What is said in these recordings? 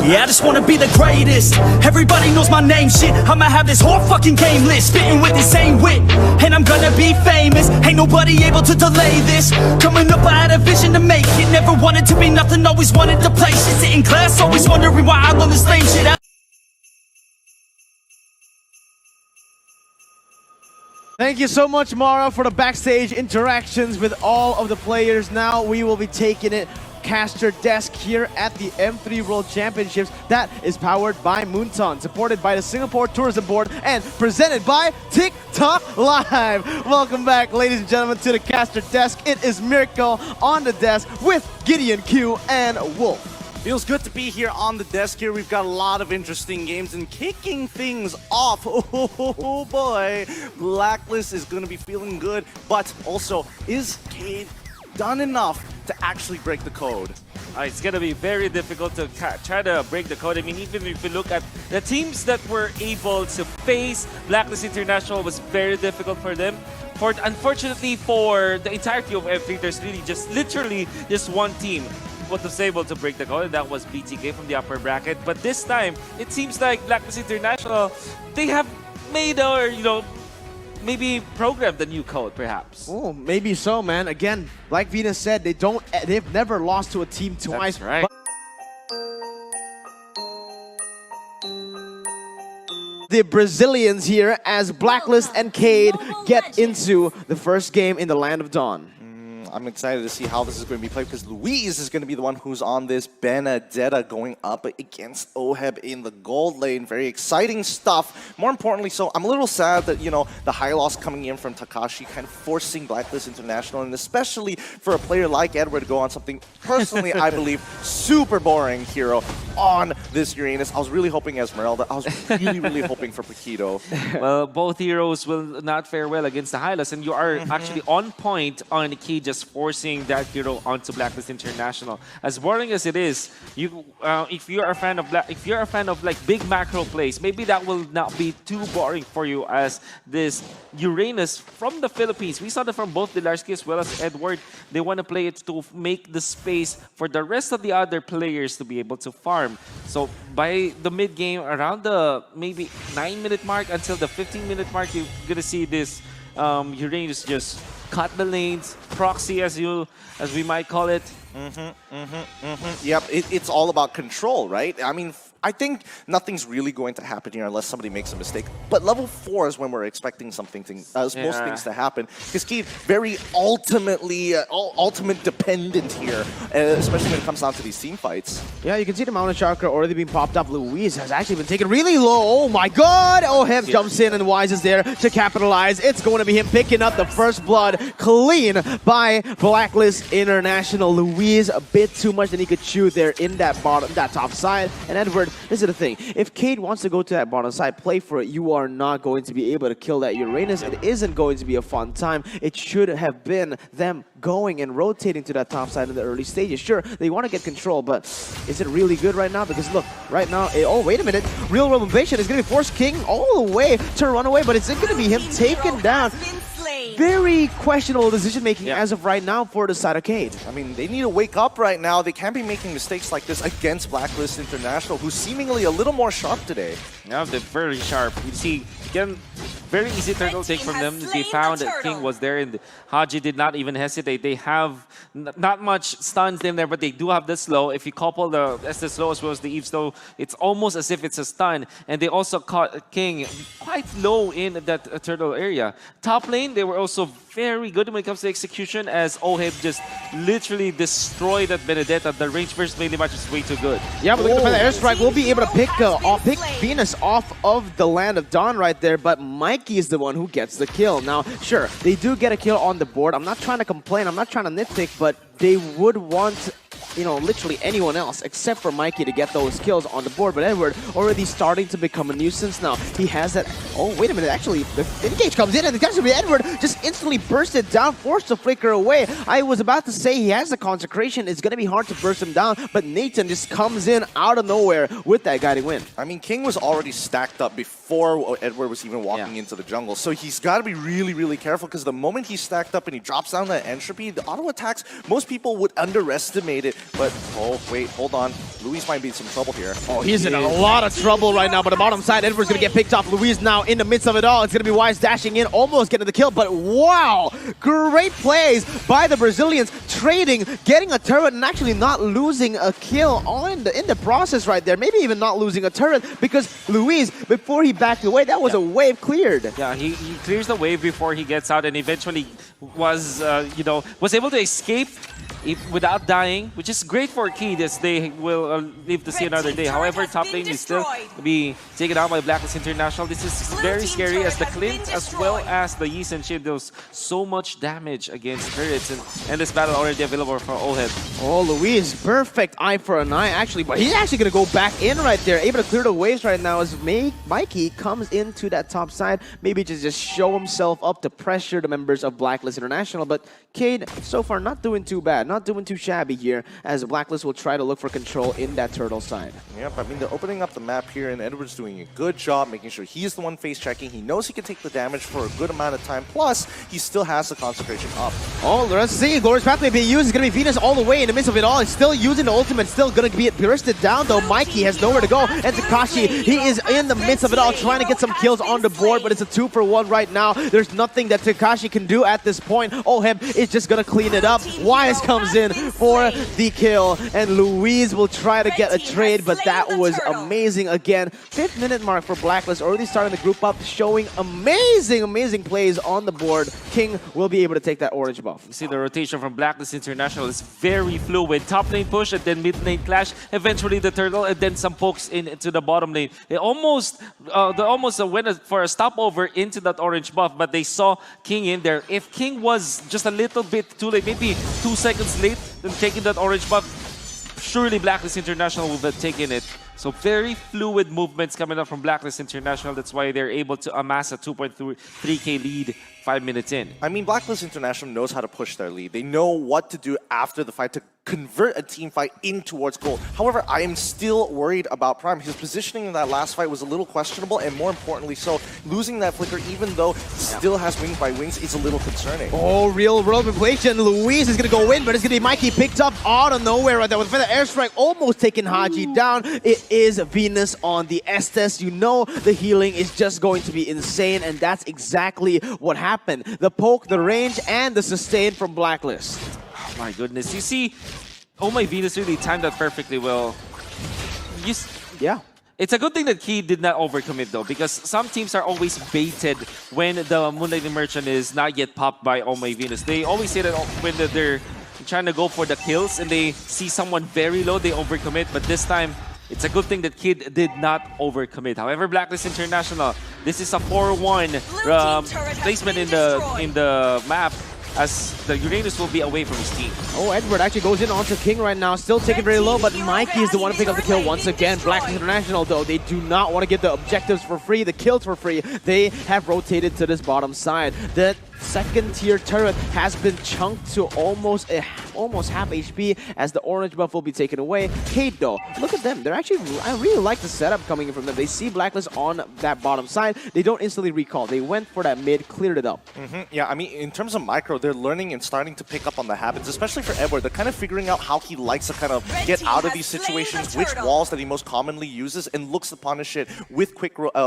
Yeah, I just wanna be the greatest. Everybody knows my name, shit. I'ma have this whole fucking game list, spitting with insane wit, and I'm gonna be famous. Ain't nobody able to delay this. Coming up, I had a vision to make it. Never wanted to be nothing, always wanted to play shit. Sit in class, always wondering why I love this lame shit. Thank you so much, Mara, for the backstage interactions with all of the players. Now we will be taking it caster desk here at the M3 World Championships. That is powered by Moonton, supported by the Singapore Tourism Board, and presented by TikTok Live. Welcome back, ladies and gentlemen, to the caster desk. It is Miracle on the desk with Gideon, Q, and Wolf. Feels good to be here on the desk here. We've got a lot of interesting games, and kicking things off, oh boy, Blacklist is going to be feeling good, but also, is Cade done enough to actually break the code? It's going to be very difficult to try to break the code. I mean, even if you look at the teams that were able to face Blacklist International, was very difficult for them. Unfortunately, for the entirety of M3, there's really literally just one team was able to break the code, and that was BTK from the upper bracket. But this time, it seems like Blacklist International, they have made maybe programmed the new code, perhaps. Oh, maybe so, man. Again, like Venus said, they've never lost to a team twice. That's right. The Brazilians here as Blacklist and Cade get into the first game in the Land of Dawn. I'm excited to see how this is going to be played, because Luis is going to be the one who's on this. Benedetta going up against Oheb in the gold lane. Very exciting stuff. More importantly, so I'm a little sad that, you know, the high loss coming in from Takashi kind of forcing Blacklist International, and especially for a player like Edward to go on something, personally, I believe, super boring hero on this Uranus. I was really hoping Esmeralda. I was really hoping for Paquito. Well, both heroes will not fare well against the high loss, and you are actually on point on the key, just forcing that hero onto Blacklist International. As boring as it is, if you're a fan of like big macro plays, maybe that will not be too boring for you, as this Uranus from the Philippines. We saw that from both Dilarsky as well as Edward. They want to play it to make the space for the rest of the other players to be able to farm. So by the mid game, around the maybe 9-minute mark until the 15-minute mark, you're gonna see this Uranus just cut the lanes, proxy as we might call it. Yep, it's all about control, right? I mean, I think nothing's really going to happen here unless somebody makes a mistake. But level 4 is when we're expecting most things to happen. Because Keith, very ultimate dependent here, especially when it comes down to these team fights. Yeah, you can see the Mountain Chakra already being popped up. Luis has actually been taken really low. Oh my god! Oheb jumps in, and Wise is there to capitalize. It's going to be him picking up the first blood clean by Blacklist International. Luis a bit too much than he could chew there in that top side. And Edward, this is the thing. If Cade wants to go to that bottom side, play for it, you are not going to be able to kill that Uranus. It isn't going to be a fun time. It should have been them going and rotating to that top side in the early stages. Sure, they want to get control, but is it really good right now? Because look, right now, oh, wait a minute. Real World Invasion is going to be forced King all the way to run away, but it's going to be him taken down. Very questionable decision-making as of right now for the side of Cade. I mean, they need to wake up right now. They can't be making mistakes like this against Blacklist International, who's seemingly a little more sharp today. Yeah, they're very sharp. You see, again, very easy turtle take from them. They found that King was there, and Haji did not even hesitate. They have not much stuns in there, but they do have the slow. If you couple the slow as well as the Eve slow, it's almost as if it's a stun. And they also caught King quite low in that turtle area. Top lane, they were also very good when it comes to execution, as Oheb just literally destroyed that Benedetta. The range versus melee match is way too good. Yeah, but look at the airstrike. We'll be able to pick Venus off of the Land of Dawn right there, but Mikey is the one who gets the kill. Now, sure, they do get a kill on the board. I'm not trying to complain. I'm not trying to nitpick, but they would want, you know, literally anyone else except for Mikey to get those kills on the board. But Edward already starting to become a nuisance now. He has that. Oh, wait a minute. Actually, the engage comes in, and the catch Edward just instantly burst it down, forced to flicker away. I was about to say he has the consecration. It's going to be hard to burst him down, but Nathan just comes in out of nowhere with that guiding wind. I mean, King was already stacked up before Edward was even walking into the jungle. So he's got to be really, really careful, because the moment he's stacked up and he drops down that entropy, the auto attacks, most people would underestimate it But, oh, wait, hold on. Luis might be in some trouble here. Oh, he's in a lot of trouble right now, but the bottom side, Edward's going to get picked off. Luis now in the midst of it all. It's going to be Wise dashing in, almost getting the kill, but wow! Great plays by the Brazilians, trading, getting a turret, and actually not losing a kill in the process right there. Maybe even not losing a turret, because Luis, before he backed away, that was a wave cleared. Yeah, he clears the wave before he gets out and eventually was, was able to escape without dying, which is great for Kid as they will live to see another day. However, top lane is still be taken out by Blacklist International. This is very scary as the Clint as well as the Yi Shen deals so much damage against turrets, and this battle already available for Olhead. Oh, Luis, perfect eye for an eye actually, but he's actually going to go back in right there, able to clear the waves right now as Mikey comes into that top side, maybe just show himself up to pressure the members of Blacklist International, but Cade so far not doing too bad, not doing too shabby here, as Blacklist will try to look for control in that turtle side. Yep, I mean, they're opening up the map here, and Edward's doing a good job making sure he's the one face checking. He knows he can take the damage for a good amount of time, plus he still has the consecration up. Oh, let's see. Glorious Pathway being used. It's going to be Venus all the way in the midst of it all. It's still using the ultimate, still going to be bursted down, though. Mikey has nowhere to go. And Takashi, he is in the midst of it all, trying to get some kills on the board, but it's a 2-for-1 right now. There's nothing that Takashi can do at this point. Oheb is just going to clean it up. Wise comes in for the kill, and Luis will try to get a trade, but that was amazing again. 5th minute mark for Blacklist, already starting the group up, showing amazing plays on the board. King will be able to take that orange buff. You see the rotation from Blacklist International is very fluid. Top lane push and then mid lane clash, eventually the turtle, and then some pokes into the bottom lane. They almost went for a stopover into that orange buff, but they saw King in there. If King was just a little bit too late, maybe 2 seconds late than taking that orange buff, surely Blacklist International would have taken it. So very fluid movements coming up from Blacklist International. That's why they're able to amass a 2.3k lead 5 minutes in. I mean, Blacklist International knows how to push their lead. They know what to do after the fight to convert a team fight in towards gold. However, I am still worried about Prime. His positioning in that last fight was a little questionable, and more importantly so, losing that flicker, even though he still has wings by wings, is a little concerning. Oh, real world manipulation. Luis is going to go in, but it's going to be Mikey picked up out of nowhere right there with the airstrike, almost taking Haji down. It is Venus on the Estes. You know the healing is just going to be insane, and that's exactly what happened. The poke, the range, and the sustain from Blacklist. Oh my goodness. You see, oh my Venus really timed that perfectly well. Yeah. It's a good thing that he did not overcommit though, because some teams are always baited when the Moonlight Merchant is not yet popped by Oh My Venus. They always say that when they're trying to go for the kills and they see someone very low, they overcommit. But this time, it's a good thing that Kid did not overcommit. However, Blacklist International, this is a 4-1 placement in the map, as the Uranus will be away from his team. Oh, Edward actually goes in onto King right now, still taking very low, but Mikey is the one to pick up the kill once again. Blacklist International, though, they do not want to give the objectives for free, the kills for free. They have rotated to this bottom side. The second tier turret has been chunked to almost half HP as the orange buff will be taken away. Kate though, look at them. They're actually, I really like the setup coming in from them. They see Blacklist on that bottom side. They don't instantly recall. They went for that mid, cleared it up. Yeah, I mean, in terms of micro, they're learning and starting to pick up on the habits, especially for Edward. They're kind of figuring out how he likes to kind of get out of these situations, which walls that he most commonly uses, and looks to punish it with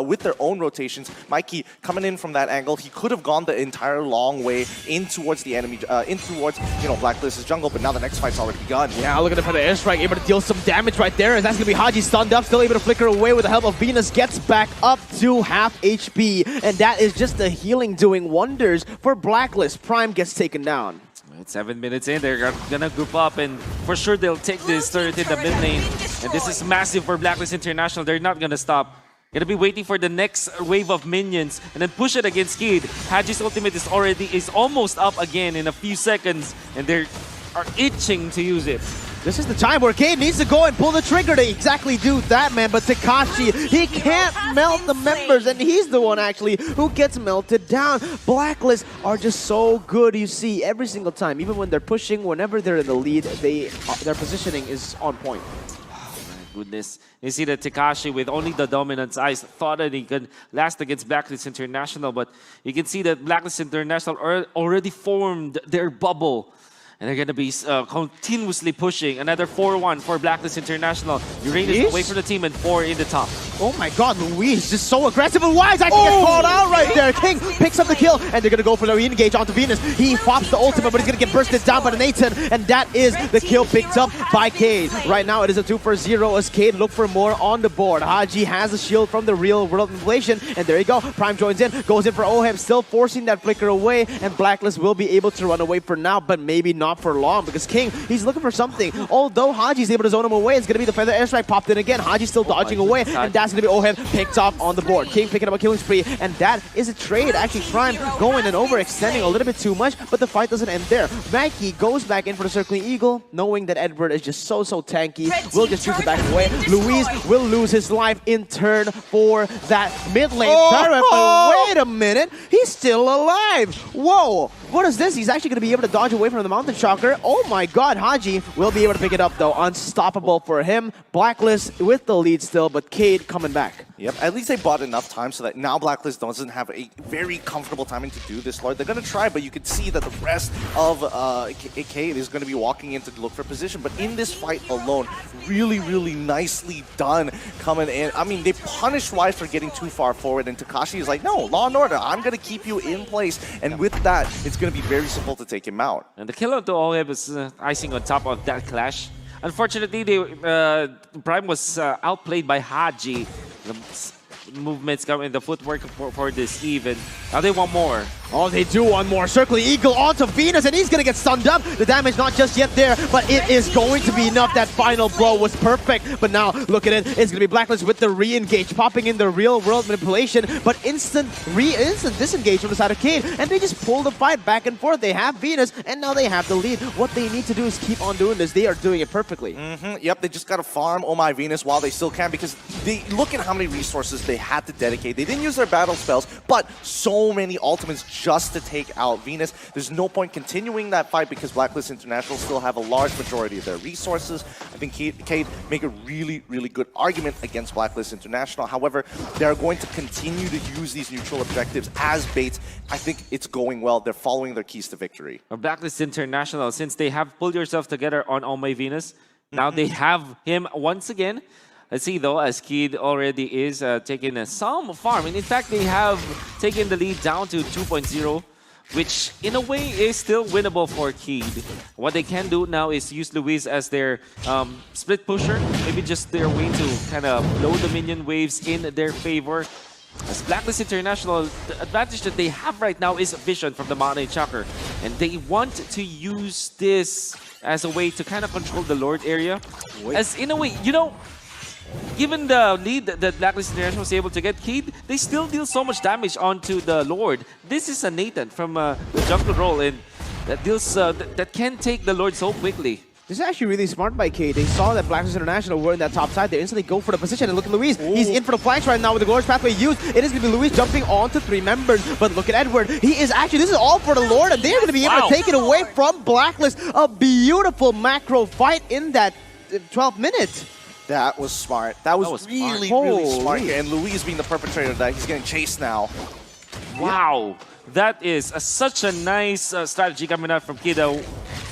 with their own rotations. Mikey coming in from that angle, he could have gone the entire long way in towards the enemy, in towards, Blacklist's jungle, but now the next fight's already begun. Yeah, look at him for the airstrike, able to deal some damage right there, as that's going to be Haji stunned up, still able to flicker away with the help of Venus, gets back up to half HP, and that is just the healing doing wonders for Blacklist. Prime gets taken down. It's 7 minutes in, they're gonna group up, and for sure they'll take this turret in the mid lane, and this is massive for Blacklist International. They're not gonna stop. Gonna be waiting for the next wave of minions and then push it against Kid. Haji's ultimate is almost up again in a few seconds, and they are itching to use it. This is the time where Cade needs to go and pull the trigger to exactly do that, man. But Takashi, he can't melt the members, and he's the one actually who gets melted down. Blacklist are just so good, you see, every single time. Even when they're pushing, whenever they're in the lead, their positioning is on point. Goodness. You see that Takashi, with only the dominance eyes, thought that he could last against Blacklist International, but you can see that Blacklist International already formed their bubble. And they're going to be continuously pushing. Another 4-1 for Blacklist International. Uranus away from the team and 4 in the top. Oh my god, Luis just so aggressive and Wise actually gets called out right there. King picks up the kill and they're going to go for the re-engage onto Venus. He pops the ultimate, but he's going to get bursted down by the Nathan. And that is the kill picked up by Cade. Right now it is a 2-for-0 as Cade look for more on the board. Haji has a shield from the real world inflation. And there you go. Prime joins in, goes in for Oheb, still forcing that flicker away. And Blacklist will be able to run away for now, but maybe not for long because King, he's looking for something. Although Haji's able to zone him away, it's going to be the Feather Airstrike popped in again. Haji's still dodging away, and that's going to be Oheb picked off on the board. King picking up a killing spree, and that is a trade. Actually, Prime going and overextending a little bit too much, but the fight doesn't end there. Maggie goes back in for the Circling Eagle, knowing that Edward is just so tanky. Will just choose to back away. Luis will lose his life in turn for that mid lane turret, but wait a minute, he's still alive. Whoa, what is this? He's actually going to be able to dodge away from the Mountain Shocker. Oh my god, Haji will be able to pick it up though. Unstoppable for him. Blacklist with the lead still, but Cade coming back. Yep, at least they bought enough time so that now Blacklist doesn't have a very comfortable timing to do this, Lord. They're going to try, but you can see that the rest of Cade is going to be walking in to look for position. But in this fight alone, really nicely done coming in. I mean, they punished Wise for getting too far forward, and Takashi is like, no, Law and Order, I'm going to keep you in place. And with that, it's going to be very simple to take him out. And the kill onto Oheb is icing on top of that clash. Unfortunately, Prime was outplayed by Haji. The movements coming, the footwork for this even. Now they want more. Oh, they do want more. Circling Eagle onto Venus, and he's going to get stunned up. The damage not just yet there, but it is going to be enough. That final blow was perfect. But now, look at it. It's going to be Blacklist with the re-engage, popping in the real-world manipulation, but instant disengage from the side of Cade, and they just pull the fight back and forth. They have Venus, and now they have the lead. What they need to do is keep on doing this. They are doing it perfectly. Yep, they just got to farm Oh My Venus while they still can, because they look at how many resources they had to dedicate. They didn't use their battle spells, but so many ultimates just to take out Venus. There's no point continuing that fight because Blacklist International still have a large majority of their resources. I think Cade make a really good argument against Blacklist International. However, they're going to continue to use these neutral objectives as baits. I think it's going well. They're following their keys to victory. Blacklist International, since they have pulled yourself together on Oh My Venus, now they have him once again. Let's see though, as Cade already is taking some farm. And in fact, they have taken the lead down to 2.0, which in a way is still winnable for Cade. What they can do now is use Luis as their split pusher. Maybe just their way to kind of blow the minion waves in their favor. As Blacklist International, the advantage that they have right now is vision from the Mountain Shocker. And they want to use this as a way to kind of control the Lord area. As in a way, you know, given the lead that Blacklist International was able to get, Cade, they still deal so much damage onto the Lord. This is a Nathan from the jungle role, and that deals that can take the Lord so quickly. This is actually really smart by Cade. They saw that Blacklist International were in that top side. They instantly go for the position. And look at Luis. He's in for the flanks right now with the Glorious Pathway used. It is going to be Luis jumping onto 3 members. But look at Edward. He is actually, this is all for the Lord. And they're going to be able to take it away from Blacklist. A beautiful macro fight in that 12th minute. That was smart. That was really smart here. And Luis being the perpetrator of that, he's getting chased now. Wow. That is such a nice strategy coming out from Cade.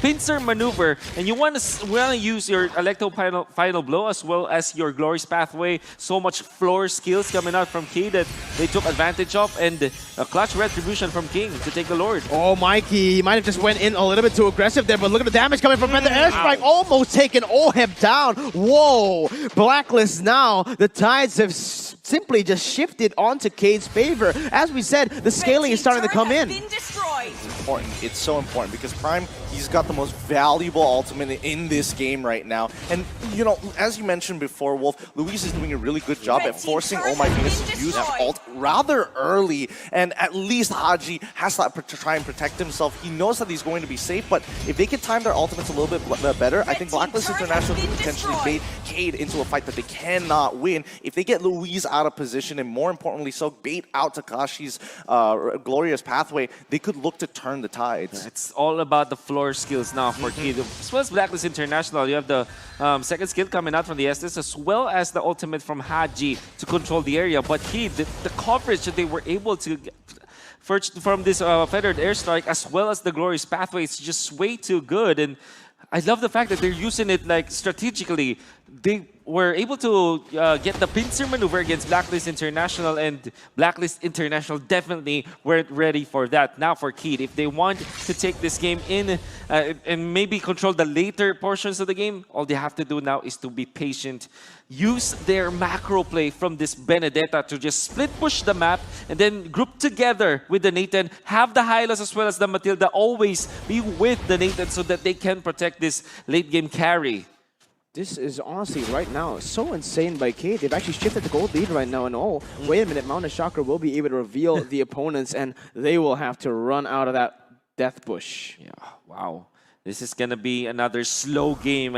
Pincer maneuver, and you want to use your Electro final blow as well as your Glorious Pathway. So much floor skills coming out from Cade that they took advantage of, and a clutch retribution from King to take the Lord. Oh, Mikey, he might have just went in a little bit too aggressive there, but look at the damage coming from Feather Airstrike, almost taking Oheb down. Whoa, Blacklist now, the tides have simply just shifted onto Cade's favor. As we said, the scaling is starting to come in. It's important. It's so important because Prime, he's got the most valuable ultimate in this game right now. And, you know, as you mentioned before, Wolf, Luis is doing a really good job at forcing Oh My Venus to use that ult rather early. And at least Haji has to try and protect himself. He knows that he's going to be safe, but if they can time their ultimates a little bit better, I think Blacklist International can potentially bait Cade into a fight that they cannot win. If they get Luis out of position, and more importantly so, bait out Takashi's Glorious Pathway, they could look to turn the tides. It's all about the floor skills now for Cade. As well as Blacklist International, you have the second skill coming out from the Estes, as well as the ultimate from Haji to control the area. But Cade, the coverage that they were able to from this feathered airstrike as well as the glorious pathway. It's just way too good, and I love the fact that they're using it like strategically. They were able to get the pincer maneuver against Blacklist International, and Blacklist International definitely weren't ready for that. Now for Keed, if they want to take this game in and maybe control the later portions of the game, all they have to do now is to be patient. Use their macro play from this Benedetta to just split push the map and then group together with the Nathan, have the Hylas as well as the Matilda always be with the Nathan so that they can protect this late game carry. This is honestly right now so insane by Kate. They've actually shifted the gold lead right now, and oh, wait a minute, Mountain Chakra will be able to reveal the opponents, and they will have to run out of that death bush. Yeah, wow. This is going to be another slow game.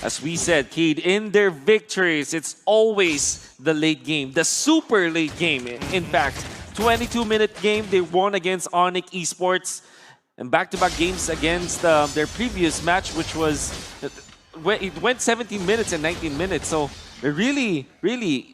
As we said, Keed, in their victories, it's always the late game, the super late game. In fact, 22-minute game, they won against Onyx Esports, and back-to-back games against their previous match, which was... It went 17 minutes and 19 minutes, so they really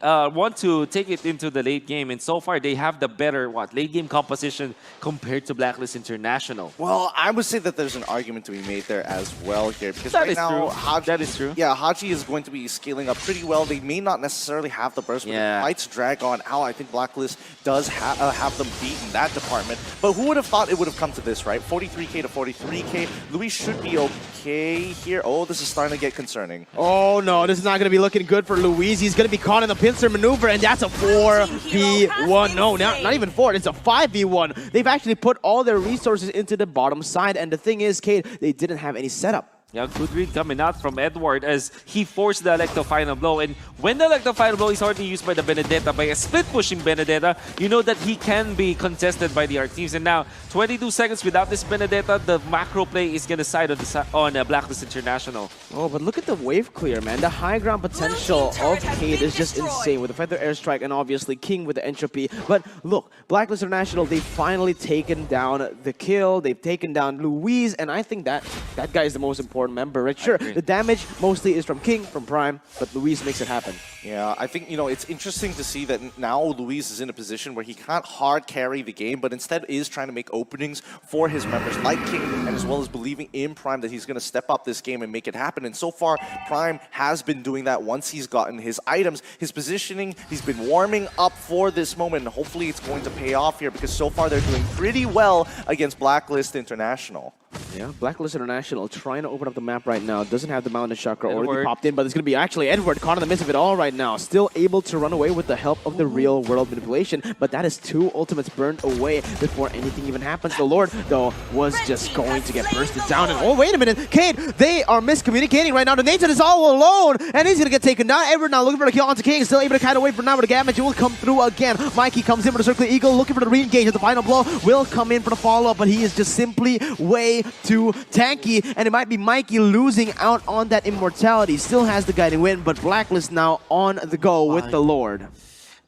want to take it into the late game, and so far they have the better late game composition compared to Blacklist International. Well, I would say that there's an argument to be made there as well here, because That right is now, true. Haji, That is true. Yeah, Haji is going to be scaling up pretty well. They may not necessarily have the burst, but Yeah. the fights drag on out. I think Blacklist does have them beat in that department. But who would have thought it would have come to this, right? 43k to 43k. Luis should be okay here. Oh, this is starting to get concerning. Oh no, this is not going to be looking good for Luis. He's going to be caught in the pincer maneuver, and that's a 4v1. No, not even 4. It's a 5v1. They've actually put all their resources into the bottom side, and the thing is, Kate, they didn't have any setup. Yeah, good read coming out from Edward as he forced the Electro Final Blow. And when the Electro Final Blow is already used by the Benedetta, by a split pushing Benedetta, you know that he can be contested by the ARC teams. And now, 22 seconds without this Benedetta, the macro play is going to side on Blacklist International. Oh, but look at the wave clear, man. The high ground potential of Kate is just insane with the Feather Airstrike and obviously King with the Entropy. But look, Blacklist International, they've finally taken down the kill. They've taken down Luis, and I think that guy is the most important member, right? Sure, the damage mostly is from King, from Prime, but Luis makes it happen. Yeah, I think, you know, it's interesting to see that now Luis is in a position where he can't hard carry the game, but instead is trying to make openings for his members like King, and as well as believing in Prime that he's going to step up this game and make it happen. And so far, Prime has been doing that once he's gotten his items, his positioning. He's been warming up for this moment, and hopefully it's going to pay off here, because so far they're doing pretty well against Blacklist International. Yeah, Blacklist International trying to open up the map right now. Doesn't have the Mountain Chakra Edward already popped in, but it's going to be actually Edward caught in the midst of it all right now. Still able to run away with the help of the real world manipulation, but that is 2 ultimates burned away before anything even happens. The Lord, though, was just going to get bursted down. And oh, wait a minute, Kate, they are miscommunicating right now. The Nathan is all alone, and he's going to get taken down. Edward now looking for the kill onto King, still able to kind of wait for now, but the damage will come through again. Mikey comes in for the Circular Eagle, looking for the re-engage, and the final blow will come in for the follow-up, but he is just simply way too tanky, and it might be Mikey losing out on that immortality. Still has the guiding win, but Blacklist now on the go with the Lord.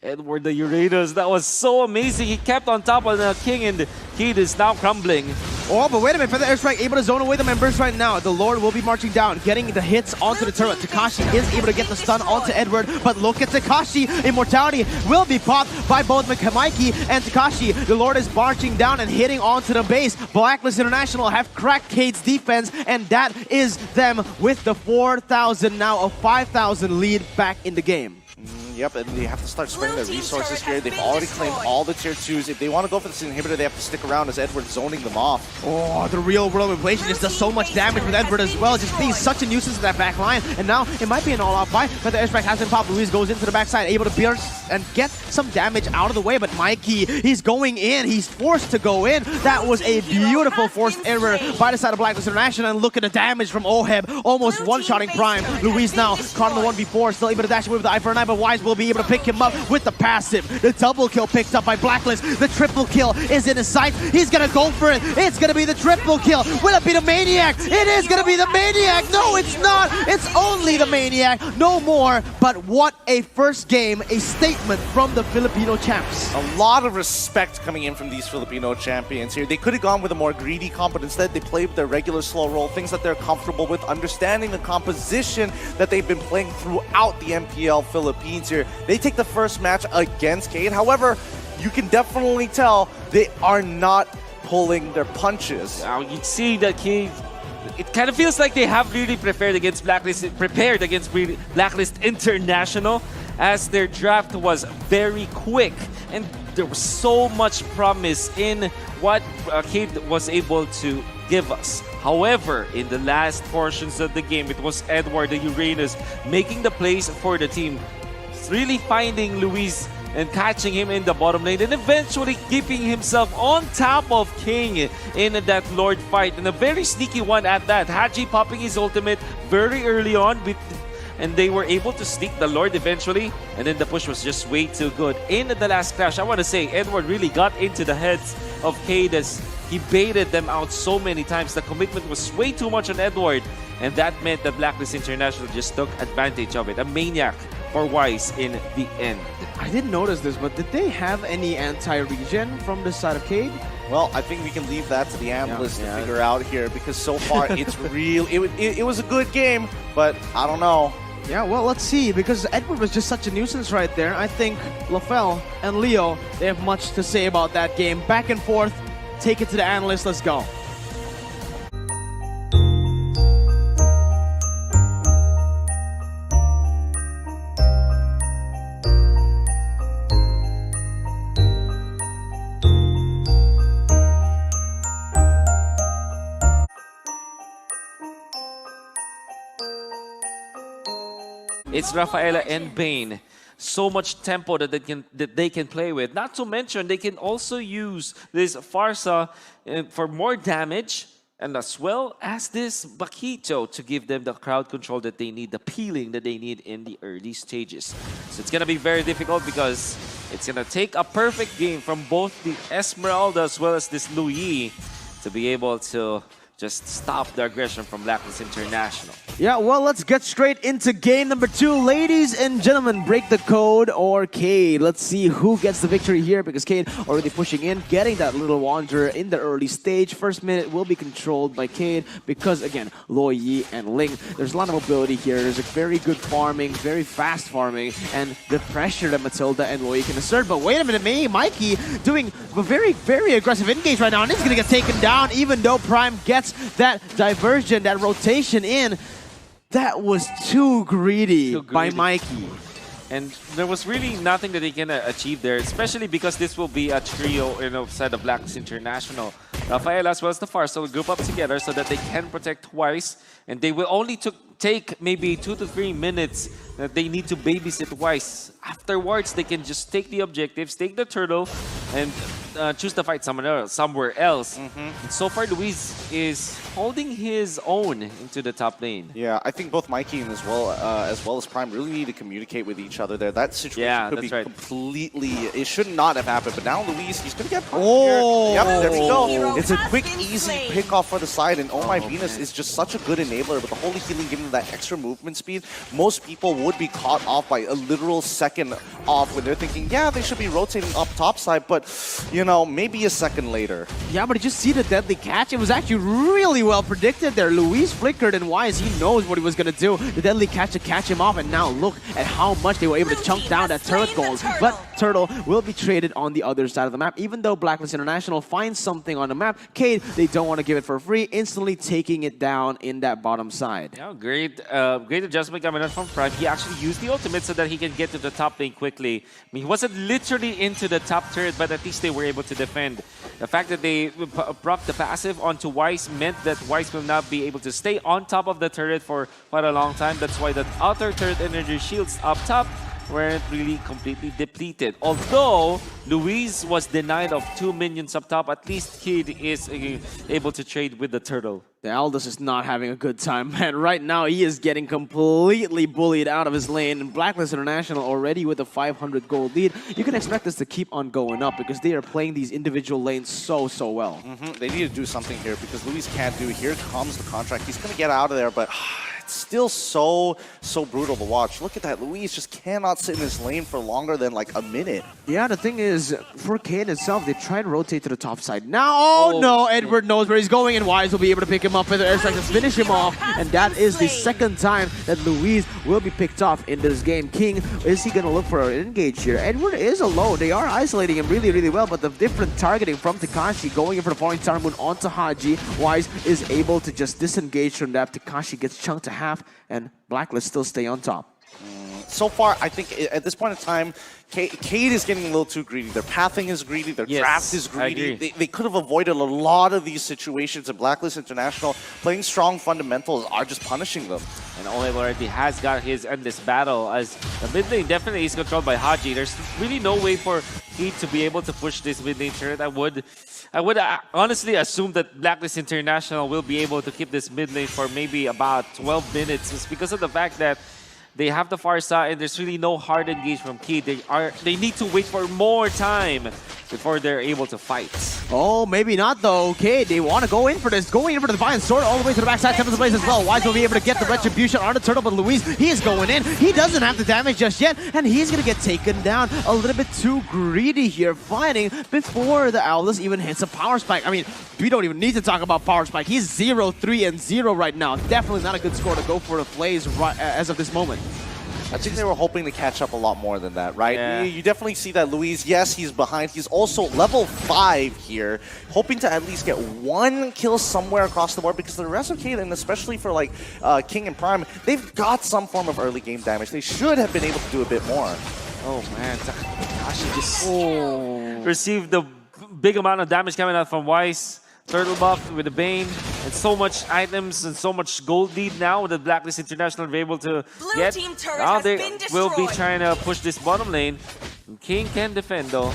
Edward the Uranus, that was so amazing. He kept on top of the King, and Keed is now crumbling. Oh, but wait a minute, Feather Airstrike able to zone away the members right now. The Lord will be marching down, getting the hits onto the turret. Takashi is able to get the stun onto Edward, but look at Takashi. Immortality will be popped by both Mikey and Takashi. The Lord is marching down and hitting onto the base. Blacklist International have cracked Cade's defense, and that is them with the 4,000, now a 5,000 lead back in the game. Yep, and they have to start spending their resources here. They've already claimed all the tier 2s. If they want to go for this inhibitor, they have to stick around as Edward's zoning them off. Oh, the real world manipulation just does so much damage with Edward as well, just being such a nuisance in that back line. And now it might be an all-out fight, but the airstrike has been popped. Luis goes into the backside, able to pierce and get some damage out of the way, but Mikey, he's going in. He's forced to go in. That was a beautiful forced error by the side of Blacklist International, and look at the damage from Oheb, almost one-shotting Prime. Luis now caught on the 1v4, still able to dash away with the eye for an eye, but Wise will be able to pick him up with the passive. The double kill picked up by Blacklist. The triple kill is in his sight. He's gonna go for it. It's gonna be the triple kill. Will it be the Maniac? It is gonna be the Maniac. No, it's not. It's only the Maniac. No more. But what a first game, a statement from the Filipino champs. A lot of respect coming in from these Filipino champions here. They could have gone with a more greedy comp, but instead they played with their regular slow roll, things that they're comfortable with, understanding the composition that they've been playing throughout the MPL Philippines here. here. They take the first match against Cade. However, you can definitely tell they are not pulling their punches. Now you see that Cade. It kind of feels like they have really prepared against Blacklist International, as their draft was very quick and there was so much promise in what Cade was able to give us. However, in the last portions of the game, it was Edward the Uranus making the plays for the team, really finding Luis and catching him in the bottom lane, and eventually keeping himself on top of King in that Lord fight. And a very sneaky one at that. Haji popping his ultimate very early on, and they were able to sneak the Lord eventually, and then the push was just way too good. In the last clash, I want to say Edward really got into the heads of Cade as he baited them out so many times. The commitment was way too much on Edward, and that meant that Blacklist International just took advantage of it. A maniac for Wise in the end. I didn't notice this, but did they have any anti-regen from the side of Cade? Well, I think we can leave that to the analysts to figure out here, because so far it's real. It was a good game, but I don't know. Yeah, well, let's see, because Edward was just such a nuisance right there. I think LaFell and Leo, they have much to say about that game. Back and forth, take it to the analysts, let's go. It's Rafaela and Bane. So much tempo that they can play with. Not to mention, they can also use this Farsa for more damage, and as well as this Bakito to give them the crowd control that they need, the peeling that they need in the early stages. So it's going to be very difficult because it's going to take a perfect game from both the Esmeralda as well as this Louis to be able to just stop the aggression from Blacklist International. Yeah, well, let's get straight into game number 2. Ladies and gentlemen, break the code or Cade. Let's see who gets the victory here, because Cade already pushing in, getting that little wanderer in the early stage. First minute will be controlled by Cade because, again, Lo Yi and Ling, there's a lot of mobility here. There's a very good farming, very fast farming, and the pressure that Matilda and Lo Yi can assert. But wait a minute, Mikey doing a very, very aggressive engage right now, and he's going to get taken down, even though Prime gets that diversion, that rotation in. That was too greedy by Mikey. And there was really nothing that he can achieve there, especially because this will be a trio, side of Blacklist International. Rafael as well as the Farsa will group up together so that they can protect twice, and they will only take maybe 2 to 3 minutes that they need to babysit Wise. Afterwards, they can just take the objectives, take the turtle, and choose to fight somewhere else. And so far, Luis is holding his own into the top lane. Yeah, I think both Mikey and as well as Prime really need to communicate with each other there. That situation could be completely... It should not have happened, but now Luis, he's going to get here. Yep, there we go. It's a quick, easy pick off for the side, and Oh My Venus is just such a good enabler with the holy healing giving them that extra movement speed. Most people would be caught off by a literal second off when they're thinking, yeah, they should be rotating up top side, but, you know, maybe a second later. Yeah, but did you see the deadly catch? It was actually really well predicted there. Luis flickered, and Wise, he knows what he was going to do. The deadly catch to catch him off, and now look at how much they were able to chunk down that turret gold. But Turtle will be traded on the other side of the map. Even though Blacklist International finds something on the map, Cade, they don't want to give it for free, instantly taking it down in that bottom side. Yeah, great adjustment coming out from Prime. He actually used the ultimate so that he can get to the top lane quickly. I mean, he wasn't literally into the top turret, but at least they were able to defend. The fact that they propped the passive onto Wise meant that Wise will not be able to stay on top of the turret for quite a long time. That's why the outer turret energy shields up top weren't really completely depleted. Although Luis was denied of 2 minions up top, at least Kid is able to trade with the turtle. The Aldous is not having a good time, man. Right now, he is getting completely bullied out of his lane. And Blacklist International already with a 500 gold lead. You can expect this to keep on going up because they are playing these individual lanes so well. They need to do something here because Luis can't do. Here comes the contract. He's going to get out of there, but it's still so brutal to watch. Look at that. Luis just cannot sit in his lane for longer than like a minute. Yeah, the thing is, for Kane itself, they try to rotate to the top side. Now, oh no, Edward knows where he's going, and Wise will be able to pick him up with an airstrike to finish him off. And that is the second time that Luis will be picked off in this game. King, is he going to look for an engage here? Edward is alone. They are isolating him really, really well, but the different targeting from Takashi going in for the falling star moon onto Haji. Wise is able to just disengage from that. Takashi gets chunked to half, and Blacklist still stay on top. So far, I think at this point in time, Cade is getting a little too greedy. Their pathing is greedy. Their draft is greedy. They could have avoided a lot of these situations, and Blacklist International playing strong fundamentals are just punishing them. And Ole already has got his endless battle, as the mid lane definitely is controlled by Haji. There's really no way for Cade to be able to push this mid lane turret. I would honestly assume that Blacklist International will be able to keep this mid lane for maybe about 12 minutes. It's because of the fact that they have the far side, and there's really no hard engage from Cade. They need to wait for more time before they're able to fight. Oh, maybe not though. Okay, they want to go in for this. Going in for the Divine Sword all the way to the backside, 7th place as well. Wise will be able to get the Retribution on the Turtle, but Luis, he is going in. He doesn't have the damage just yet, and he's going to get taken down. A little bit too greedy here, fighting before the Owlus even hits a Power Spike. I mean, we don't even need to talk about Power Spike. He's 0-3-0 right now. Definitely not a good score to go for the plays right, as of this moment. I think they were hoping to catch up a lot more than that, right? Yeah. You definitely see that Luis, yes, he's behind. He's also level 5 here, hoping to at least get one kill somewhere across the board, because the rest of Cade, especially for like King and Prime, they've got some form of early game damage. They should have been able to do a bit more. Oh man, Takashi just received the big amount of damage coming out from Wise. Turtle buff with the Bane, and so much items and so much gold lead now that Blacklist International are able to get. Now they will be trying to push this bottom lane. King can defend though.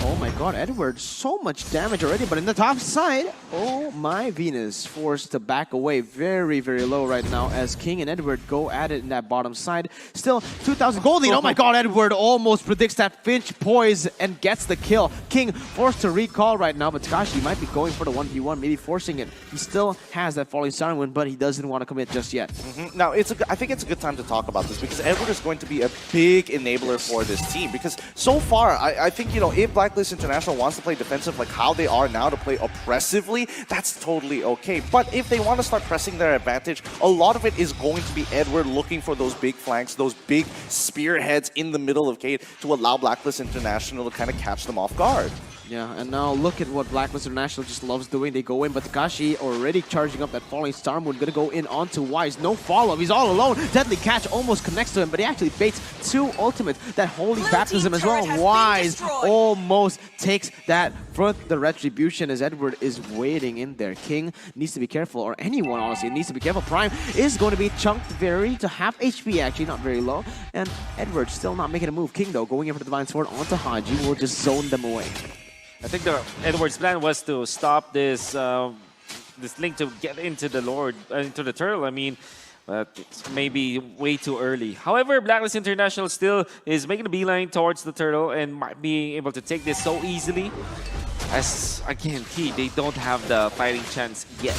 Oh my god, Edward, so much damage already, but in the top side, oh my Venus, forced to back away very, very low right now as King and Edward go at it in that bottom side. Still, 2,000 gold lead. Oh my god, Edward almost predicts that Finch poise and gets the kill. King forced to recall right now, but Takashi might be going for the 1v1, maybe forcing it. He still has that falling star win, but he doesn't want to commit just yet. Now, I think it's a good time to talk about this, because Edward is going to be a big enabler for this team, because so far, I think, you know, if Blacklist International wants to play defensive like how they are now, to play oppressively, that's totally okay. But if they want to start pressing their advantage, a lot of it is going to be Edward looking for those big flanks, those big spearheads in the middle of Cade to allow Blacklist International to kind of catch them off guard. Yeah, and now look at what Blacklist International just loves doing. They go in, but Takashi already charging up that falling star moon, gonna go in onto Wise. No follow-up, he's all alone. Deadly Catch almost connects to him, but he actually baits 2 ultimate. That Holy Baptism as well. Wise almost takes that for the Retribution as Edward is waiting in there. King needs to be careful, or anyone honestly needs to be careful. Prime is going to be chunked very to half HP, actually, not very low. And Edward still not making a move. King though, going in for the Divine Sword onto Haji, will just zone them away. I think Edward's plan was to stop this this link to get into the Lord, into the Turtle. I mean, it's maybe way too early. However, Blacklist International still is making a beeline towards the Turtle and might be able to take this so easily. As again, they don't have the fighting chance yet.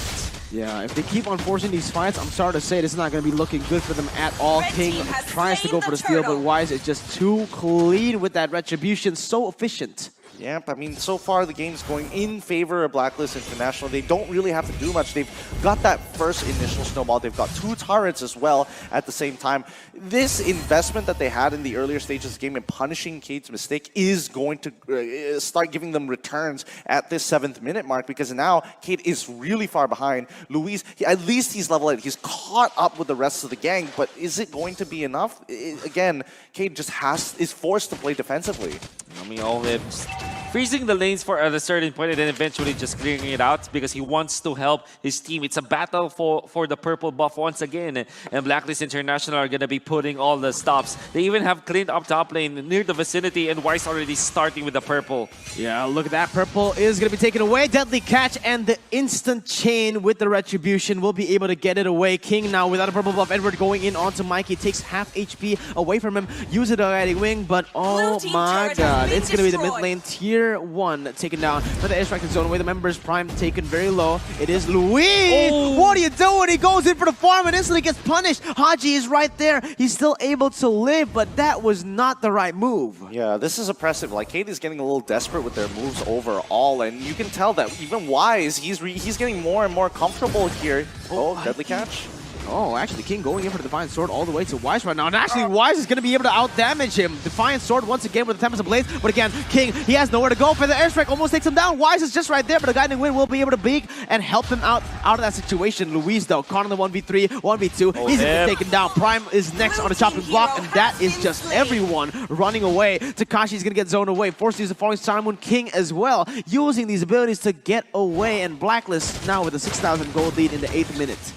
Yeah, if they keep on forcing these fights, I'm sorry to say this is not going to be looking good for them at all. King tries to go for the steal, but Wise is just too clean with that Retribution, so efficient. Yep, I mean, so far the game's going in favor of Blacklist International. They don't really have to do much. They've got that first initial snowball. They've got 2 turrets as well at the same time. This investment that they had in the earlier stages of the game in punishing Cade's mistake is going to start giving them returns at this 7th minute mark, because now Cade is really far behind. Luis, at least he's level 8. He's caught up with the rest of the gang, but is it going to be enough? Again, Cade just is forced to play defensively. I mean, Olive's freezing the lanes for at a certain point and then eventually just clearing it out because he wants to help his team. It's a battle for the purple buff once again, and Blacklist International are going to be putting all the stops. They even have cleaned up top lane near the vicinity, and Wise already starting with the purple. Yeah, look at that. Purple is going to be taken away. Deadly Catch and the instant chain with the Retribution will be able to get it away. King now without a purple buff. Edward going in onto Mikey. Takes half HP away from him. Use it already wing, but oh my god. It's going to be the mid lane tier tier 1 taken down by the airstrike zone away. The members prime taken very low. It is Luis. Oh. What are you doing? He goes in for the farm and instantly gets punished. Haji is right there. He's still able to live, but that was not the right move. Yeah, this is impressive. Like, Cade is getting a little desperate with their moves overall, and you can tell that even Wise, he's getting more and more comfortable here. Oh, deadly catch. Oh, actually, King going in for the Defiant Sword all the way to Wise right now. And actually, Wise is going to be able to out-damage him. Defiant Sword once again with the Tempest of Blades. But again, King, he has nowhere to go. For the airstrike almost takes him down. Wise is just right there, but the Guiding Wind will be able to beak and help him out of that situation. Luis, though, caught on the 1v3, 1v2. He's going to be taken down. Prime is next on the chopping block, and that is just everyone running away. Takashi's going to get zoned away. Forced to use the Falling Star Moon. King as well, using these abilities to get away. And Blacklist now with a 6,000 gold lead in the 8th minute.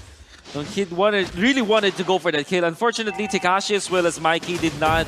Kid really wanted to go for that kill. Unfortunately, Takashi as well as Mikey did not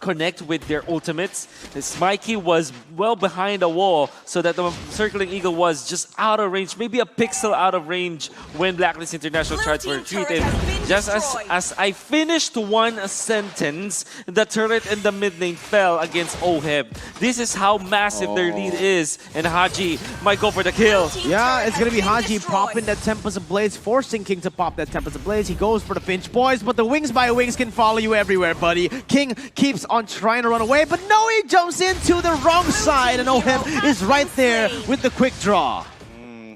connect with their ultimates. As Mikey was well behind a wall, so that the Circling Eagle was just out of range, maybe a pixel out of range when Blacklist International tried to retreat. And just as I finished one sentence, the turret in the mid lane fell against Oheb. This is how massive their lead is, and Haji might go for the kill. Yeah, it's going to be Haji popping that Tempest of Blades, forcing King to pop that Tempest of Blades. He goes for the Finch Boys, but the Wings by Wings can follow you everywhere, buddy. King keeps on trying to run away, but no, he jumps into the wrong side, and Oheb is right there with the quick draw.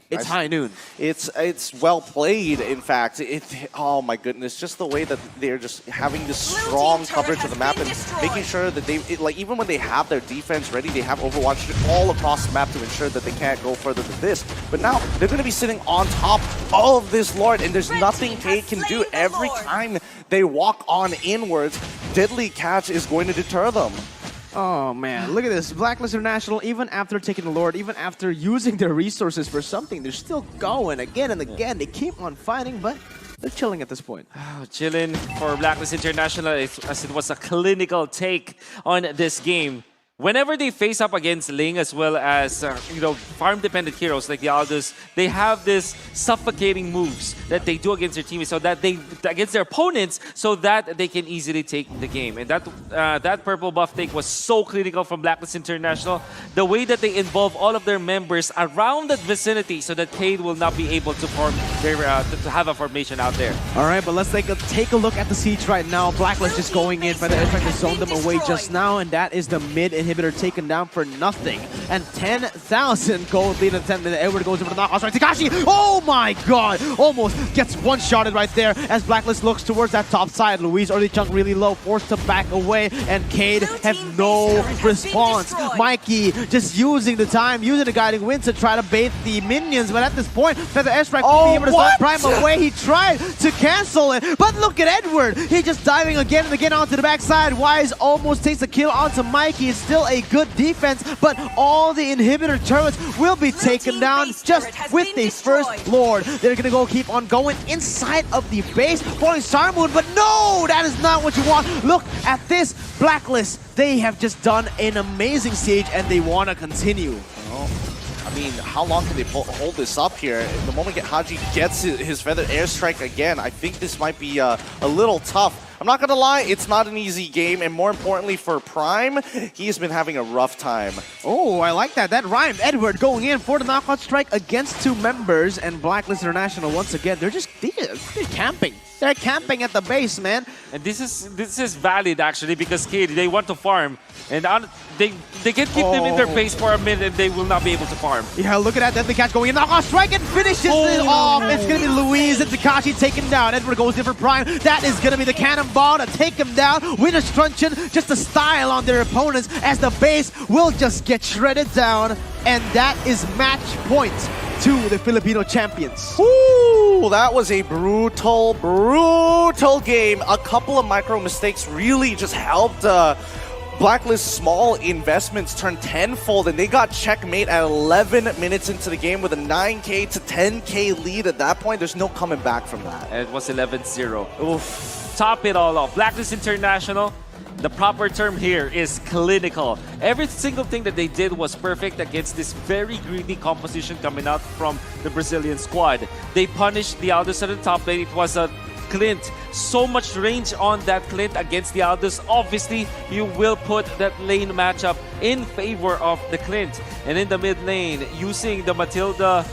It's high noon. It's well played, in fact. Oh my goodness, just the way that they're just having this strong coverage of the map and making sure that like even when they have their defense ready, they have Overwatch all across the map to ensure that they can't go further than this. But now they're going to be sitting on top of this Lord, and there's nothing Cade can do. Every time they walk on inwards, Deadly Catch is going to deter them. Oh man, look at this. Blacklist International, even after taking the Lord, even after using their resources for something, they're still going again and again. They keep on fighting, but they're chilling at this point. Chilling for Blacklist International as it was a clinical take on this game. Whenever they face up against Ling as well as farm-dependent heroes like the Aldous, they have this suffocating moves that they do against their teammates, so that against their opponents, so that they can easily take the game. And that purple buff take was so clinical from Blacklist International. The way that they involve all of their members around that vicinity, so that Cade will not be able to form to have a formation out there. All right, but let's take a look at the siege right now. Blacklist just going in, but they're trying to zone them away just now, and that is the mid inhibitor taken down for nothing. And 10,000 gold lead in the 10th minute. Edward goes in for the knockouts. Right, Takashi! Oh my god! Almost gets one-shotted right there as Blacklist looks towards that top side. Luis early chunk really low, forced to back away, and Cade have no response. Mikey just using the time, using the Guiding Wind to try to bait the minions, but at this point, Feather Airstrike will be able to start Prime away. He tried to cancel it, but look at Edward! He's just diving again and again onto the backside. Wise almost takes the kill onto Mikey. It's still a good defense, but all the inhibitor turrets will be taken down just with the first Lord. They're gonna go keep on going inside of the base, falling Star Moon, but no, that is not what you want. Look at this Blacklist. They have just done an amazing siege and they want to continue. I mean, how long can they hold this up here? The moment Haji gets his Feather Airstrike again, I think this might be a little tough. I'm not gonna lie, it's not an easy game, and more importantly for Prime, he's been having a rough time. Oh, I like that. That rhymed. Edward going in for the knockout strike against two members, and Blacklist International once again, they're camping. They're camping at the base, man. And this is valid actually, because Cade, they want to farm, and they can keep them in their base for a minute and they will not be able to farm. Yeah, look at that. Deadly Catch going in. Knockout strike and finishes it off. It's going to be Luis and Takashi taken down. Edward goes in for Prime. That is going to be the cannonball to take him down. Winner's Truncheon, just a style on their opponents as the base will just get shredded down. And that is match point to the Filipino champions. Ooh, that was a brutal game. A couple of micro mistakes really just helped Blacklist's small investments turn tenfold, and they got checkmate at 11 minutes into the game with a 9K to 10K lead. At that point, there's no coming back from that. And it was 11-0. Oof. Top it all off. Blacklist International, the proper term here is clinical. Every single thing that they did was perfect against this very greedy composition coming out from the Brazilian squad. They punished the Aldous at the top lane. It was a Clint. So much range on that Clint against the Aldous. Obviously, you will put that lane matchup in favor of the Clint. And in the mid lane, using the Matilda,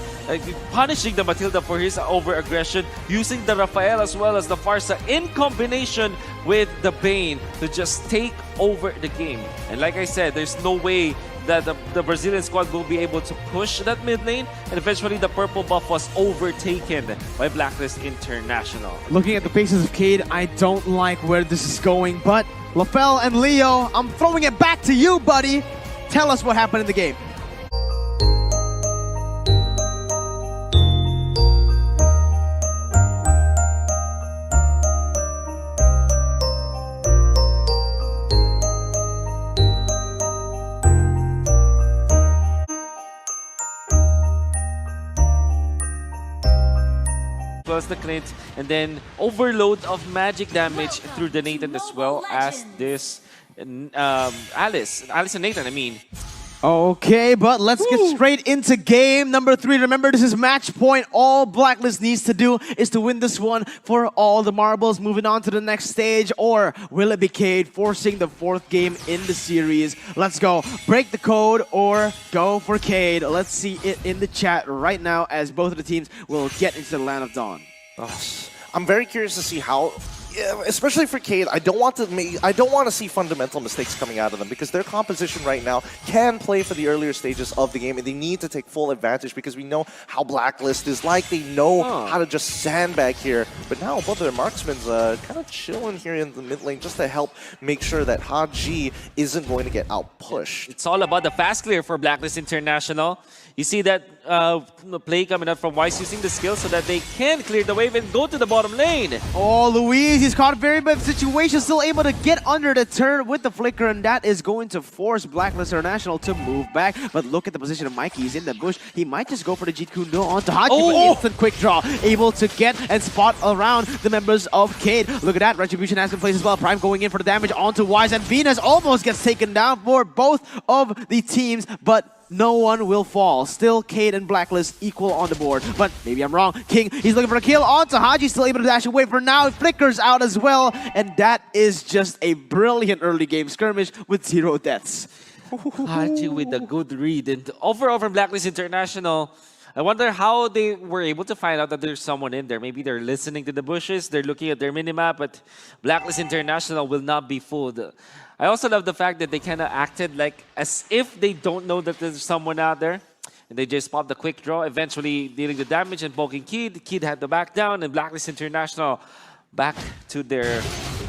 punishing the Matilda for his over-aggression, using the Rafael as well as the Farsa in combination with the Bane to just take over the game. And like I said, there's no way that the Brazilian squad will be able to push that mid lane, and eventually the purple buff was overtaken by Blacklist International. Looking at the faces of Cade, I don't like where this is going, but LaFell and Leo, I'm throwing it back to you, buddy. Tell us what happened in the game. Plus the Clint, and then overload of magic damage through the Nathan as well as this Alice and Nathan, I mean. Okay, but let's get straight into game number 3. Remember, this is match point. All Blacklist needs to do is to win this one for all the marbles. Moving on to the next stage, or will it be Cade forcing the 4th game in the series? Let's go. Break the code or go for Cade. Let's see it in the chat right now as both of the teams will get into the Land of Dawn. I'm very curious to see how, especially for Cade, I don't want to see fundamental mistakes coming out of them, because their composition right now can play for the earlier stages of the game, and they need to take full advantage because we know how Blacklist is like. They know how to just sandbag here. But now both of their marksmen's kind of chilling here in the mid lane just to help make sure that Haji isn't going to get out-pushed. It's all about the fast clear for Blacklist International. You see that play coming out from Wise using the skill so that they can clear the wave and go to the bottom lane. Oh, Luis, he's caught a very bad situation, still able to get under the turn with the flicker, and that is going to force Blacklist International to move back. But look at the position of Mikey. He's in the bush. He might just go for the Jeet Kune Do onto Haji, but instant quick draw, able to get and spot around the members of Cade. Look at that, Retribution has been placed as well. Prime going in for the damage onto Wise, and Venus almost gets taken down for both of the teams, but no one will fall. Still Cade and Blacklist equal on the board. But maybe I'm wrong. King, he's looking for a kill onto Haji, still able to dash away for now. It flickers out as well. And that is just a brilliant early game skirmish with 0 deaths. Haji with a good read. And overall from Blacklist International, I wonder how they were able to find out that there's someone in there. Maybe they're listening to the bushes, they're looking at their minimap, but Blacklist International will not be fooled. I also love the fact that they kind of acted like as if they don't know that there's someone out there. And they just popped the quick draw, eventually dealing the damage and poking Kid. Kid had to back down, and Blacklist International back to their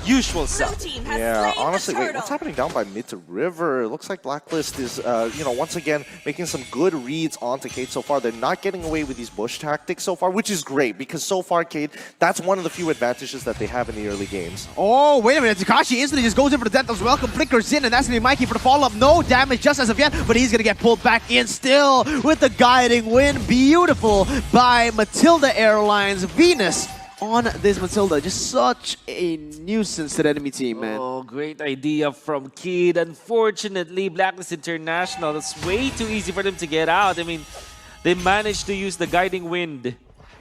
usual self. Yeah, honestly, wait, what's happening down by mid to river? It looks like Blacklist is, once again, making some good reads onto Cade so far. They're not getting away with these bush tactics so far, which is great, because so far, Cade, that's one of the few advantages that they have in the early games. Oh, wait a minute. Takashi instantly just goes in for the death as well. Flickers in, and that's going to be Mikey for the follow-up. No damage just as of yet, but he's going to get pulled back in still with the guiding win. Beautiful by Matilda Airlines. Venus on this Matilda. Just such a nuisance to the enemy team, man. Oh, great idea from Kid. Unfortunately, Blacklist International, it's way too easy for them to get out. I mean, they managed to use the guiding wind,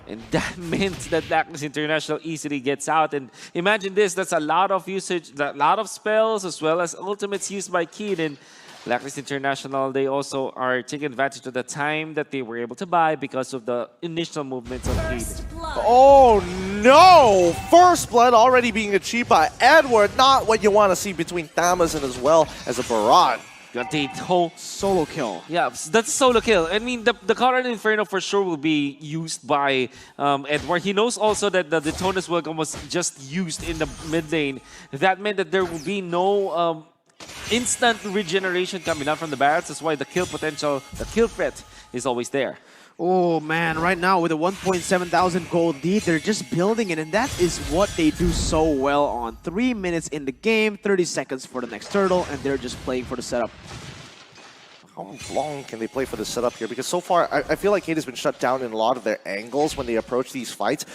and that meant that Blacklist International easily gets out. And imagine this, that's a lot of usage, a lot of spells as well as ultimates used by Kid. And Blacklist International, they also are taking advantage of the time that they were able to buy because of the initial movements of Kid. Oh no! First blood already being achieved by Edward. Not what you want to see between Thamazin as well as a Baron. Got the whole Solo kill. Yeah, that's solo kill. I mean, the Color Inferno for sure will be used by Edward. He knows also that the Detonus Welcome was just used in the mid lane. That meant that there will be no instant regeneration coming out from the barracks. That's why the kill potential, the kill threat is always there. Oh man, right now with a 1,700 gold lead, they're just building it, and that is what they do so well on. 3 minutes in the game, 30 seconds for the next turtle, and they're just playing for the setup. how long can they play for the setup here? Because so far, I feel like Cade has been shut down in a lot of their angles when they approach these fights.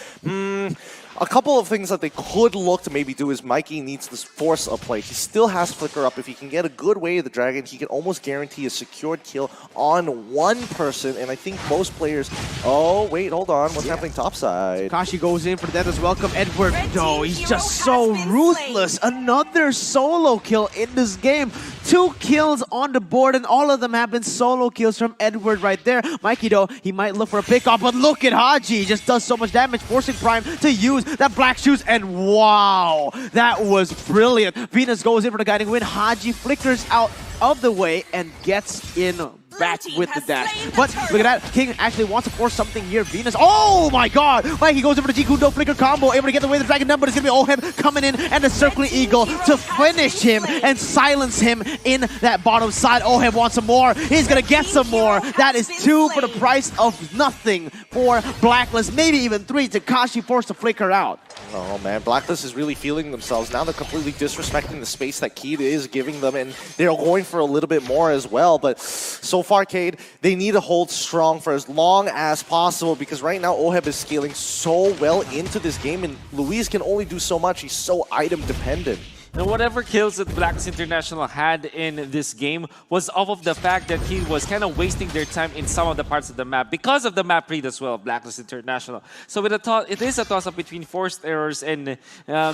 A couple of things that they could look to maybe do is Mikey needs to force a play. He still has Flicker up. If he can get a good way of the Dragon, he can almost guarantee a secured kill on one person. And I think most players... Oh, wait, hold on. What's happening topside? Kashi goes in for that as welcome. Edward, no, he's just so ruthless. Another solo kill in this game. 2 kills on the board, and all of them have been solo kills from Edward right there. Mikey, though, he might look for a pick-off, but look at Haji. He just does so much damage, forcing Prime to use that black shoes, and wow, that was brilliant. Venus goes in for the guiding win. Haji flickers out of the way and gets in back with the dash. But look at that, King actually wants to force something here. Venus, oh my god! Mikey goes over the Jikundo flicker combo, able to get away the Dragon number. It's gonna be Ohem coming in and the Circling Eagle to finish him and silence him in that bottom side. Ohem wants some more. He's gonna get some more. That is 2 for the price of nothing for Blacklist. Maybe even 3. Takashi forced to flicker out. Oh man, Blacklist is really feeling themselves. Now they're completely disrespecting the space that Cade is giving them, and they're going for a little bit more as well. But so far, Cade, they need to hold strong for as long as possible, because right now Oheb is scaling so well into this game, and Luis can only do so much. He's so item dependent. And whatever kills that Blacklist International had in this game was off of the fact that he was kind of wasting their time in some of the parts of the map because of the map read as well of Blacklist International. So with it is a toss-up between forced errors and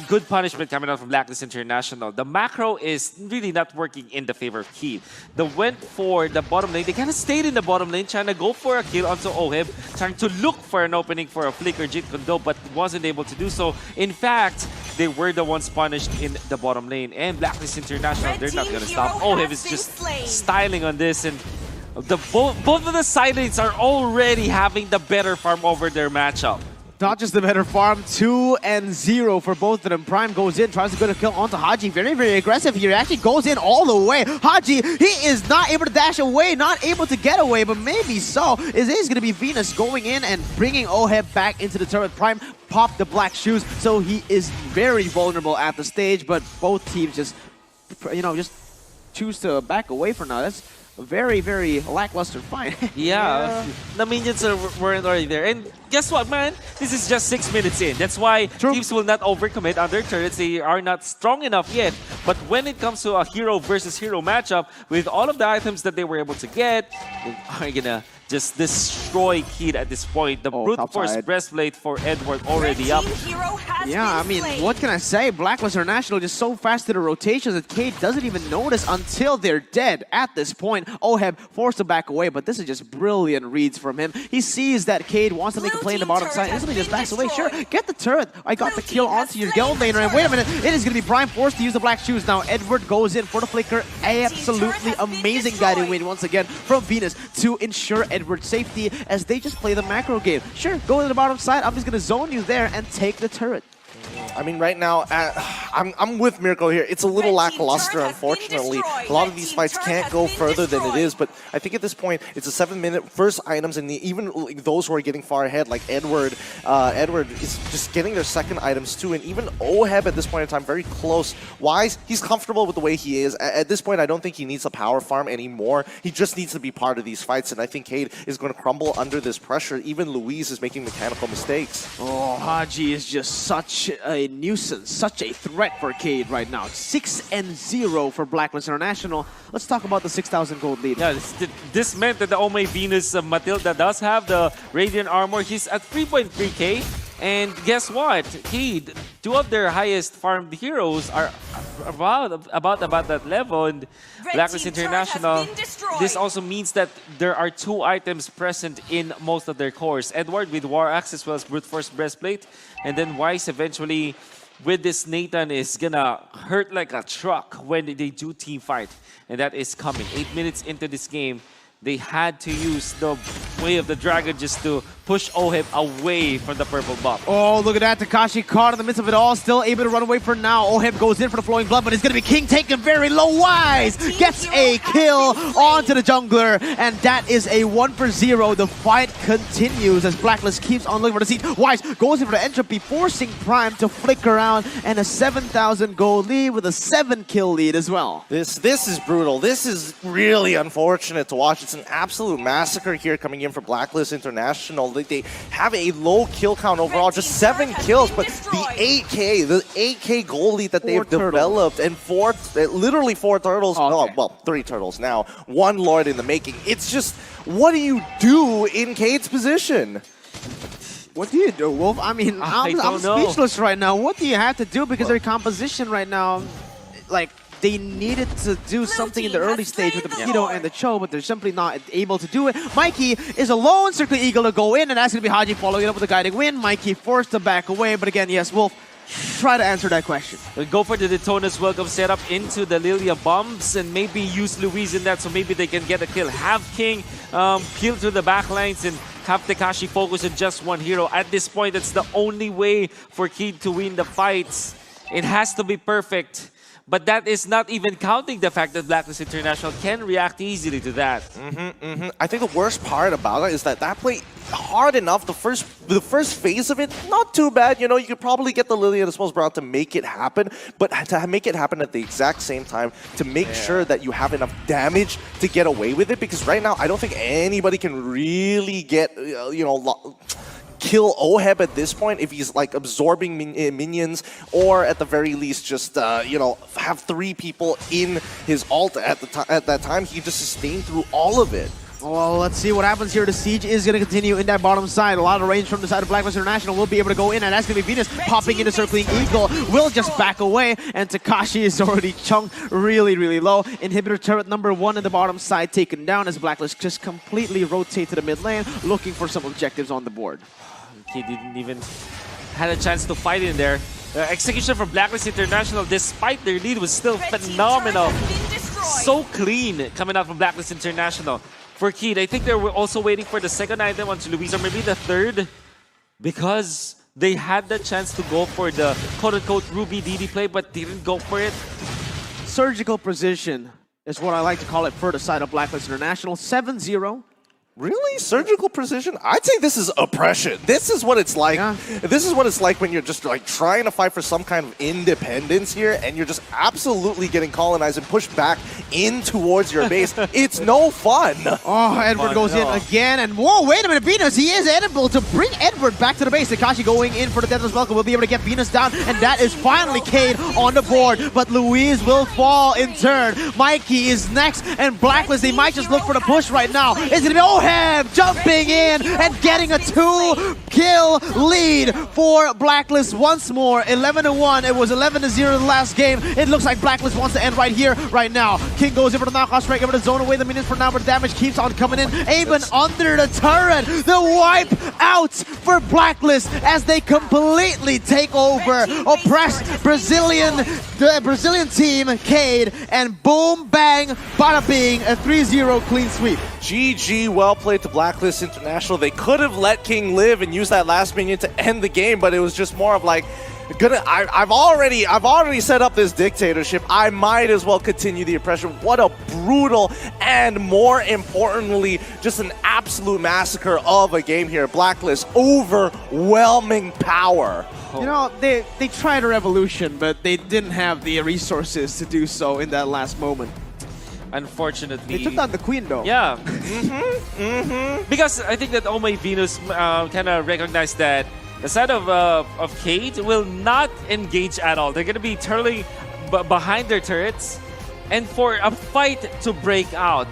good punishment coming out from Blacklist International. The macro is really not working in the favor of Key. They went for the bottom lane. They kind of stayed in the bottom lane trying to go for a kill onto Oheb, trying to look for an opening for a flicker Jit Kundo, but wasn't able to do so. In fact, they were the ones punished in the bottom lane, and Blacklist International, they're not going to stop. Oheb is just styling on this, and both of the side lanes are already having the better farm over their matchup. Not just the better farm, 2-0 for both of them. Prime goes in, tries to get a kill onto Haji. Very, very aggressive here. Actually goes in all the way. Haji, he is not able to dash away, not able to get away, but maybe so. It is going to be Venus going in and bringing Oheb back into the turret. Prime popped the black shoes, so he is very vulnerable at the stage, but both teams just, just choose to back away for now. That's a very, very lackluster fight. Yeah, the minions weren't already there. And guess what, man? This is just 6 minutes in. That's why teams will not overcommit on their turrets. They are not strong enough yet. But when it comes to a hero versus hero matchup, with all of the items that they were able to get, they are gonna just destroy Kid at this point. The brute force breastplate for Edward already up. Yeah, I mean, what can I say? Blacklist International just so fast to the rotations that Cade doesn't even notice until they're dead. At this point, Oheb forced to back away, but this is just brilliant reads from him. He sees that Cade wants to make a play in the bottom side, instantly just backs away. Sure, get the turret. I got the kill onto your Guild laner, and wait a minute, it is going to be Prime forced to use the black shoes now. Edward goes in for the flicker. Absolutely amazing guiding win once again from Venus to ensure Edward's safety as they just play the macro game. Sure, go to the bottom side. I'm just going to zone you there and take the turret. I mean, right now, I'm with Miracle here. It's a little lackluster, unfortunately. A lot of these fights can't go further than it is, but I think at this point, it's a 7-minute first items, and even those who are getting far ahead, like Edward, Edward is just getting their second items too, and even Oheb at this point in time, very close. Wise, he's comfortable with the way he is. At this point, I don't think he needs a power farm anymore. He just needs to be part of these fights, and I think Cade is going to crumble under this pressure. Even Louise is making mechanical mistakes. Oh, Haji is just such a nuisance, such a threat for Cade right now. 6-0 for Blacklist International. Let's talk about the 6,000 gold lead. Yeah, this meant that the Ome Venus Matilda does have the Radiant Armor. He's at 3.3k. And guess what? Cade, 2 of their highest farmed heroes are about that level. And Blacklist International, this also means that there are 2 items present in most of their cores. Edward with War Axe as well as Brute Force Breastplate. And then Wise eventually with this Nathan is gonna hurt like a truck when they do team fight. And that is coming. 8 minutes into this game. they had to use the way of the dragon just to push OHIP away from the purple buff. Oh, look at that. Takashi caught in the midst of it all, still able to run away for now. OHIP goes in for the flowing blood, but it's going to be King taken very low. Wise gets a kill onto the jungler, and that is a 1-for-0. The fight continues as Blacklist keeps on looking for the siege. Wise goes in for the entropy, forcing Prime to flick around, and a 7,000 gold lead with a 7-kill lead as well. This is brutal. This is really unfortunate to watch. It's an absolute massacre here coming in for Blacklist International. They have a low kill count overall, just 7 kills, but the 8K goal lead that they've developed, and literally 4 turtles, oh, well, 3 turtles now, 1 Lord in the making. It's just, what do you do in Cade's position? What do you do, Wolf? I mean, I'm speechless right now. What do you have to do? Because their composition right now, like, they needed to do something in the early stage with the Mosquito and the Cho, but they're simply not able to do it. Mikey is alone, Circling Eagle to go in, and that's going to be Haji following it up with a guiding win. Mikey forced to back away, but again, yes, Wolf, try to answer that question. We'll go for the Daytona's welcome setup into the Lilia bombs and maybe use Louise in that so maybe they can get a kill. Have King peel through the backlines and have Takashi focus on just one hero. At this point, it's the only way for Kid to win the fights. It has to be perfect. But that is not even counting the fact that Blacklist International can react easily to that. I think the worst part about it is that play hard enough. The first phase of it, not too bad. You know, you could probably get the Lily and the Smells Brown to make it happen, but to make it happen at the exact same time to make sure that you have enough damage to get away with it. Because right now, I don't think anybody can really get, kill OHEB at this point if he's like absorbing minions, or at the very least just have 3 people in his ult at that time. He just sustained through all of it. Well, let's see what happens here. The siege is going to continue in that bottom side. A lot of range from the side of Blacklist International will be able to go in, and that's going to be Venus popping into Circling Eagle. Will just back away, and Takashi is already chunked really, really low. Inhibitor turret number 1 in the bottom side taken down as Blacklist just completely rotate to the mid lane, looking for some objectives on the board. He didn't even had a chance to fight in there. Execution from Blacklist International, despite their lead, was still phenomenal. So clean coming out from Blacklist International. For Kid, I think they were also waiting for the second item onto Louise, or maybe the third, because they had the chance to go for the quote-unquote Ruby DD play, but didn't go for it. Surgical precision is what I like to call it for the side of Blacklist International. 7-0. Really? Surgical precision? I'd say this is oppression. This is what it's like. Yeah. This is what it's like when you're just like trying to fight for some kind of independence here, and you're just absolutely getting colonized and pushed back in towards your base. It's no fun. Oh, Edward goes in again, and whoa, wait a minute, Venus, he is able to bring Edward back to the base. Takashi going in for the Deathless Welcome will be able to get Venus down, and that is finally Cade on the board, but Louise will fall in turn. Mikey is next, and Blacklist, they might just look for the push right now. It's gonna be jumping in and getting a 2-kill lead for Blacklist once more. 11-1. It was 11-0 in the last game. It looks like Blacklist wants to end right here, right now. King goes in for the knockout strike, able to zone away the minions for now, but damage keeps on coming in. Aben under the turret. The wipe out for Blacklist as they completely take over. Oppressed the Brazilian team, Cade, and boom, bang, bada bing, a 3-0 clean sweep. GG, well played to Blacklist International. They could have let King live and use that last minion to end the game, but it was just more of like, I've already set up this dictatorship. I might as well continue the oppression. What a brutal and, more importantly, just an absolute massacre of a game here. Blacklist, overwhelming power. You know, they tried a revolution, but they didn't have the resources to do so in that last moment. Unfortunately. They took down the Queen, though. Yeah. Because I think that Oh My Venus kind of recognized that the side of Cade will not engage at all. They're going to be turtling behind their turrets. And for a fight to break out,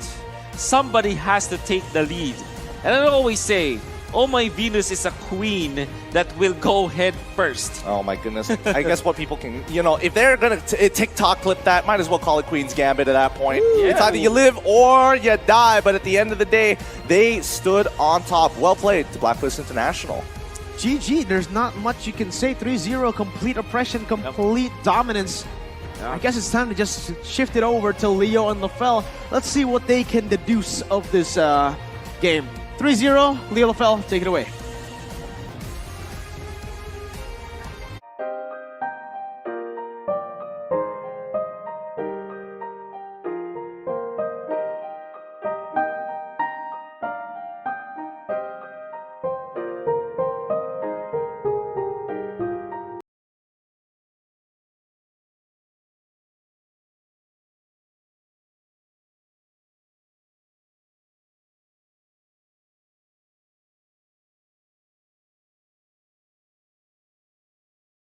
somebody has to take the lead. And I always say, Oh My Venus is a queen that will go head first. Oh my goodness. I guess what people can, if they're going to TikTok clip that, might as well call it Queen's Gambit at that point. Yeah. It's either you live or you die, but at the end of the day, they stood on top. Well played to Blacklist International. GG, there's not much you can say. 3-0, complete oppression, complete dominance. I guess it's time to just shift it over to Leo and LaFell. Let's see what they can deduce of this game. 3-0, Leo LaFell, take it away.